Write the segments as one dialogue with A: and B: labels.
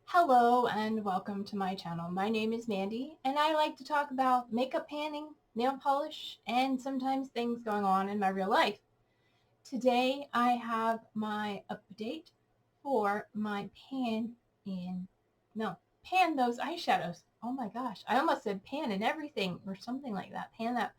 A: Hello and welcome to my channel. My name is Mandy and I like to talk about makeup panning, nail polish, and sometimes things going on in my real life. Today I have my update for my pan those eyeshadows. Oh my gosh, I almost said pan and everything or something like that. Pan that.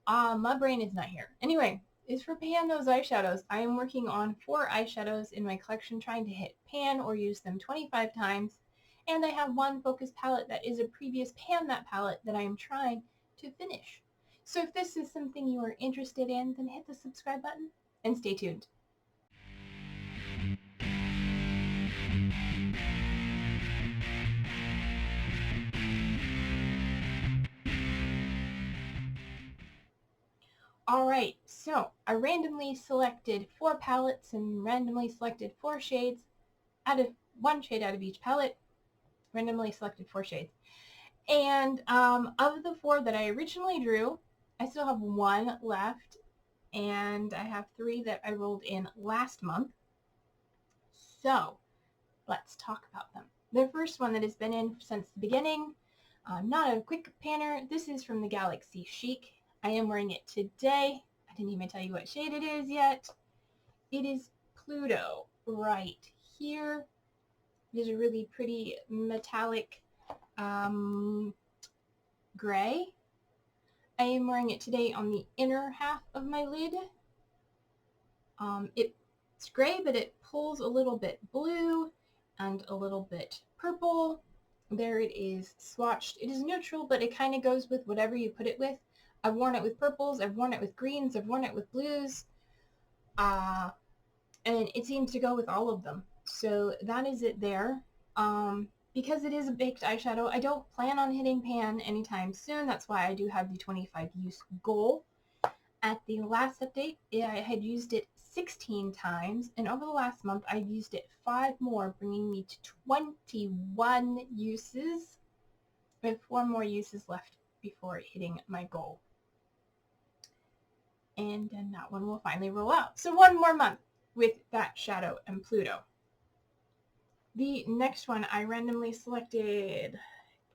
A: My brain is not here. Anyway, it's for pan those eyeshadows. I am working on 4 eyeshadows in my collection, trying to hit pan or use them 25 times. And I have one focus palette that is a previous pan that palette that I am trying to finish. So if this is something you are interested in, then hit the subscribe button and stay tuned. Alright, so I randomly selected 4 palettes and randomly selected 4 shades out of 1 shade out of each palette. Randomly selected 4 shades. And of the 4 that I originally drew, I still have 1 left, and I have 3 that I rolled in last month. So let's talk about them. The first one that has been in since the beginning, not a quick panner. This is from the Galaxy Chic. I am wearing it today. I didn't even tell you what shade it is yet. It is Pluto right here. It is a really pretty metallic gray. I am wearing it today on the inner half of my lid. It's gray, but it pulls a little bit blue and a little bit purple. There it is swatched. It is neutral, but it kind of goes with whatever you put it with. I've worn it with purples, I've worn it with greens, I've worn it with blues, and it seems to go with all of them. So that is it there. Because it is a baked eyeshadow, I don't plan on hitting pan anytime soon. That's why I do have the 25 use goal. At the last update, I had used it 16 times, and over the last month, I've used it 5 more, bringing me to 21 uses. I have 4 more uses left before hitting my goal. And then that one will finally roll out. So 1 more month with that shadow and Pluto. The next one I randomly selected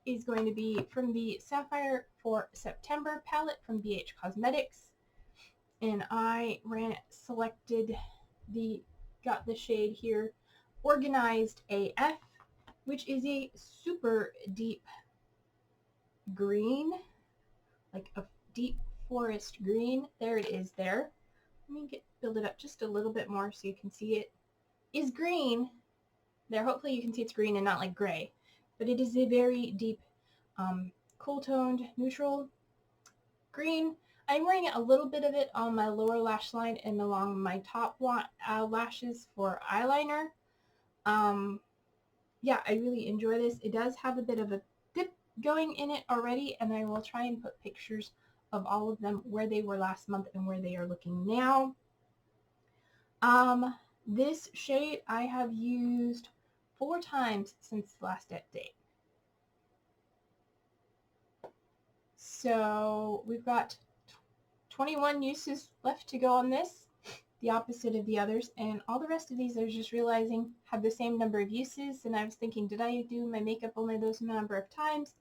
A: is going to be from the Saphire for September palette from BH Cosmetics. And I got the shade here, Organized AF, which is a super deep green, like a deep forest green. There it is there. Let me build it up just a little bit more so you can see it is green. There, hopefully you can see it's green and not like gray, but it is a very deep, cool-toned, neutral green. I'm wearing a little bit of it on my lower lash line and along my top lashes for eyeliner. Yeah, I really enjoy this. It does have a bit of a dip going in it already, and I will try and put pictures of all of them, where they were last month and where they are looking now. This shade I have used 4 times since the last update. So we've got 21 uses left to go on this, the opposite of the others, and all the rest of these I was just realizing have the same number of uses, and I was thinking, did I do my makeup only those number of times?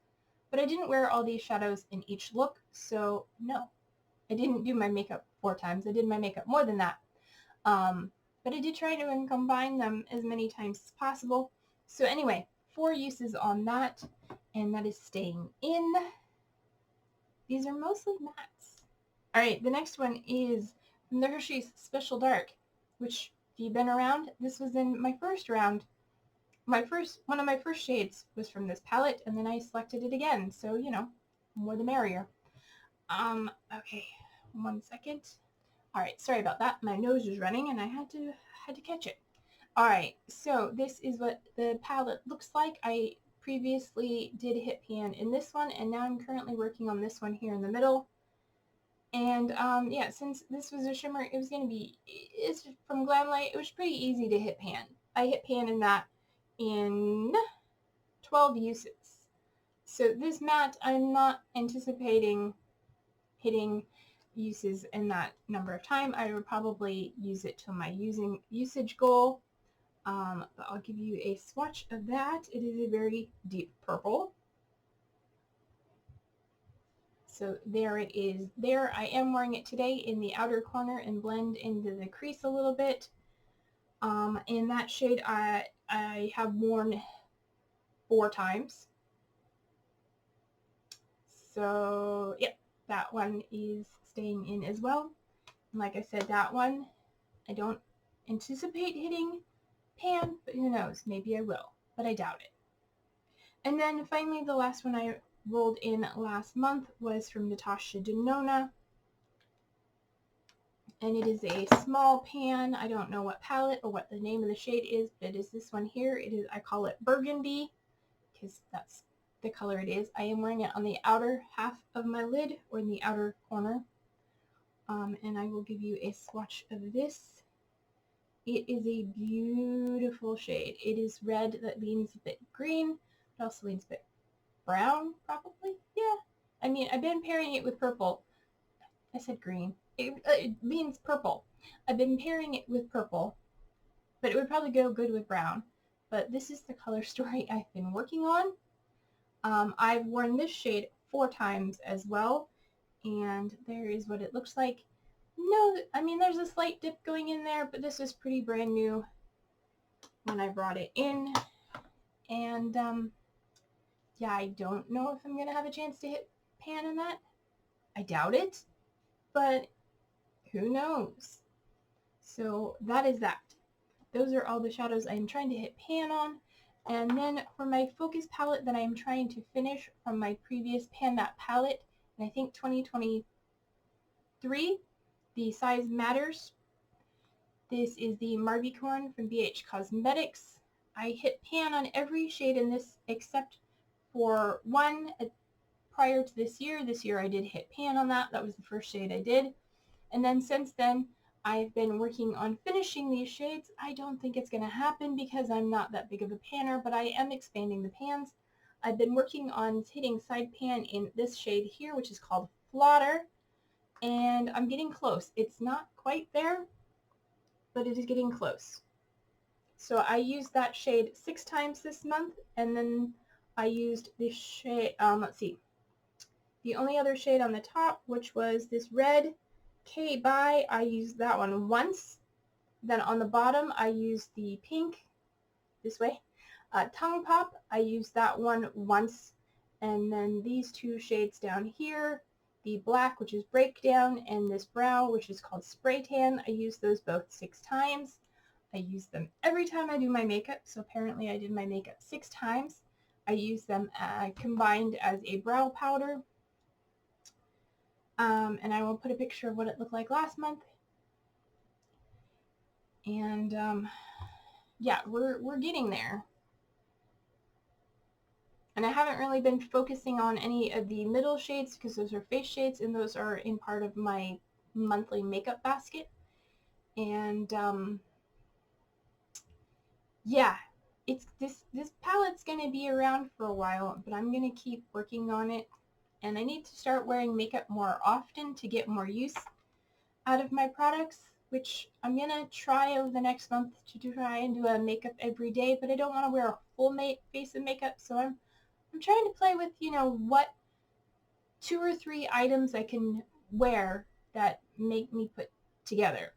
A: But I didn't wear all these shadows in each look, so no, I didn't do my makeup 4 times. I did my makeup more than that. But I did try to combine them as many times as possible. So anyway, 4 uses on that, and that is staying in. These are mostly mattes. Alright, the next one is from the Hershey's Special Dark, which, if you've been around, this was in my first round. One of my first shades was from this palette, and then I selected it again, so, you know, more the merrier. Okay, 1 second. Alright, sorry about that. My nose was running and I had to catch it. Alright, so this is what the palette looks like. I previously did hit pan in this one, and now I'm currently working on this one here in the middle. And yeah, since this was a shimmer, it's from Glamlight, it was pretty easy to hit pan. I hit pan in that in 12 uses. So this matte, I'm not anticipating hitting uses in that number of time. I would probably use it to my usage goal. But I'll give you a swatch of that. It is a very deep purple. So there it is there. I am wearing it today in the outer corner and blend into the crease a little bit. In that shade I have worn 4 times. So yep, that one is staying in as well. And like I said, that one I don't anticipate hitting pan, but who knows, maybe I will, but I doubt it. And then finally the last one I rolled in last month was from Natasha Denona. And it is a small pan. I don't know what palette or what the name of the shade is, but it is this one here. It is, I call it Burgandy because that's the color it is. I am wearing it on the outer half of my lid or in the outer corner. And I will give you a swatch of this. It is a beautiful shade. It is red that leans a bit green, but also leans a bit brown, probably. Yeah. I mean, I've been pairing it with purple. I said green. It means purple. I've been pairing it with purple, but it would probably go good with brown. But this is the color story I've been working on. I've worn this shade 4 times as well, and there is what it looks like. No, I mean, there's a slight dip going in there, but this is pretty brand new when I brought it in. And yeah, I don't know if I'm going to have a chance to hit pan in that. I doubt it, but who knows? So that is that. Those are all the shadows I am trying to hit pan on. And then for my focus palette that I am trying to finish from my previous Pan That palette, and I think 2023, the Size Matters. This is the Marvycorn from BH Cosmetics. I hit pan on every shade in this except for one prior to this year. This year I did hit pan on that. That was the first shade I did. And then since then, I've been working on finishing these shades. I don't think it's going to happen because I'm not that big of a panner, but I am expanding the pans. I've been working on hitting side pan in this shade here, which is called Flotter, and I'm getting close. It's not quite there, but it is getting close. So I used that shade 6 times this month, and then I used this shade, let's see, the only other shade on the top, which was this red K by, I used that one once. Then on the bottom, I used the pink, this way, Tongue Pop. I used that one once. And then these 2 shades down here, the black, which is Breakdown, and this brown, which is called Spray Tan. I used those both 6 times. I use them every time I do my makeup, so apparently I did my makeup 6 times. I use them combined as a brow powder. And I will put a picture of what it looked like last month. And yeah, we're getting there. And I haven't really been focusing on any of the middle shades because those are face shades and those are in part of my monthly makeup basket. And yeah, it's this palette's going to be around for a while, but I'm going to keep working on it. And I need to start wearing makeup more often to get more use out of my products, which I'm going to try over the next month to try and do a makeup every day, but I don't want to wear a full face of makeup, so I'm trying to play with, you know, what 2 or 3 items I can wear that make me put together.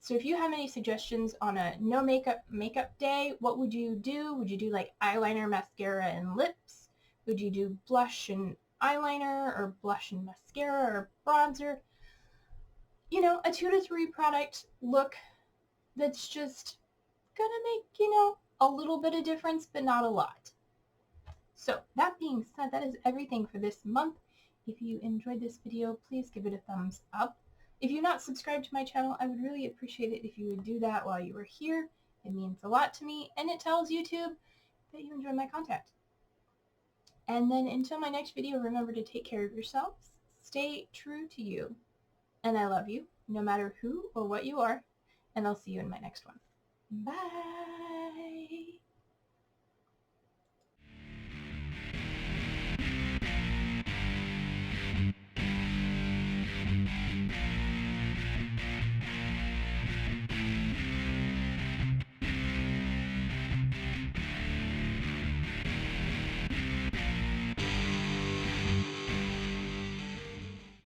A: So if you have any suggestions on a no makeup day, what would you do? Would you do like eyeliner, mascara, and lips? Would you do blush and eyeliner, or blush and mascara, or bronzer? You know, a 2 to 3 product look that's just gonna make, you know, a little bit of difference, but not a lot. So that being said, that is everything for this month. If you enjoyed this video, please give it a thumbs up. If you're not subscribed to my channel, I would really appreciate it if you would do that while you were here. It means a lot to me, and it tells YouTube that you enjoy my content. And then until my next video, remember to take care of yourselves, stay true to you, and I love you, no matter who or what you are, and I'll see you in my next one. Bye!